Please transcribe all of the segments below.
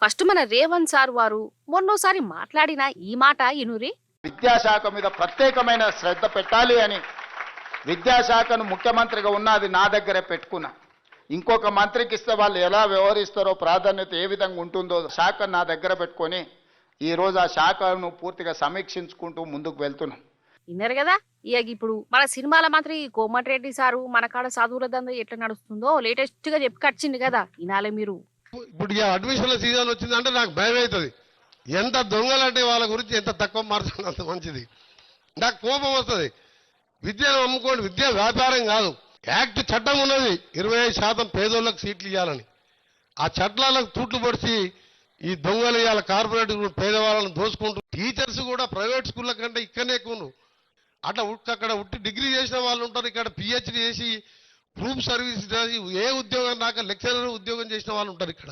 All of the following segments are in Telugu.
ఫస్ట్ మన రేవంత్ సార్ వారు మొన్నోసారి మాట్లాడిన ఈ మాట ఇనురి. విద్యాశాఖ మీద ప్రత్యేకమైన శ్రద్ధ పెట్టాలి అని విద్యాశాఖను ముఖ్యమంత్రిగా ఉన్నది నా దగ్గరే పెట్టుకున్నా. ఇంకొక మంత్రికి ఇస్తే వాళ్ళు ఎలా వ్యవహరిస్తారో, ప్రాధాన్యత ఏ విధంగా ఉంటుందో శాఖ నా దగ్గర పెట్టుకొని ఈరోజు ఆ శాఖను పూర్తిగా సమీక్షించుకుంటూ ముందుకు వెళ్తున్నాం. విన్నారు కదా. ఇక ఇప్పుడు మన సినిమాల మంత్రి కోమటిరెడ్డి సారు మన కాడ చదువుల దంద ఎట్లా నడుస్తుందో లేటెస్ట్ గా చెప్పి కచ్చింది కదా, వినాలే మీరు. ఇప్పుడు ఇక అడ్మిషన్ల సీజన్ వచ్చిందంటే నాకు భయం అవుతుంది. ఎంత దొంగలంటే వాళ్ళ గురించి ఎంత తక్కువ మారుతుంది అంత మంచిది. నాకు కోపం వస్తుంది. విద్యను అమ్ముకోండి, విద్య వ్యాపారం కాదు. యాక్ట్ చట్టం ఉన్నది 25% పేదోళ్ళకి సీట్లు ఇవ్వాలని. ఆ చట్టాలకు తూట్లు పొడిచి ఈ దొంగలు ఇవాళ కార్పొరేట్ పేదవాళ్ళని దోసుకుంటూ, టీచర్స్ కూడా ప్రైవేట్ స్కూళ్ళ కంటే ఇక్కడనే ఎక్కువ. అట్లా అక్కడ ఉట్టి డిగ్రీ చేసిన వాళ్ళు ఉంటారు, ఇక్కడ పిహెచ్డి చేసి ప్రూఫ్ సర్వీస్ చేసి ఏ ఉద్యోగం రాక లెక్చరర్ ఉద్యోగం చేసిన వాళ్ళు ఉంటారు. ఇక్కడ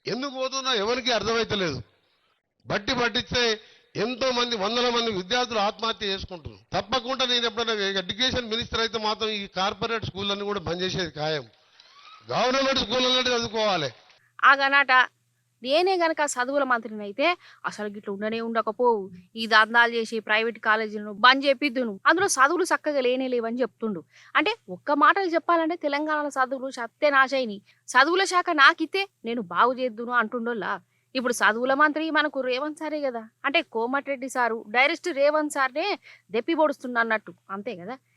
ఎందుకు పోతున్నా ఎవరికి అర్థమైతలేదు. బట్టి పట్టిస్తే ఎంతో మంది వందల మంది విద్యార్థులు ఆత్మహత్య చేసుకుంటున్నారు. తప్పకుండా నేను ఎప్పుడైనా ఎడ్యుకేషన్ మినిస్టర్ అయితే మాత్రం ఈ కార్పొరేట్ స్కూళ్ళన్నీ కూడా బంద్ చేసేది ఖాయం. గవర్నమెంట్ స్కూళ్ళనే చదువుకోవాలి. ఆ గనాట నేనే గనక చదువుల మంత్రిని అయితే అసలు గిట్ల ఉండనే ఉండకపోవు. ఈ దందాలు చేసి ప్రైవేట్ కాలేజీలను బంద్ చేపిద్దును, అందులో చదువులు చక్కగా లేనే లేవని చెప్తుండు. అంటే ఒక్క మాటలు చెప్పాలంటే తెలంగాణలో చదువులు సత్యనాశైని. చదువుల శాఖ నాకితే నేను బాగు చేద్దును అంటుండోలా. ఇప్పుడు చదువుల మంత్రి మనకు రేవంత్ సారే కదా. అంటే కోమటిరెడ్డి సారు డైరెక్ట్ రేవంత్ సార్నే దెప్పి పొడుస్తున్నట్టు అంతే కదా.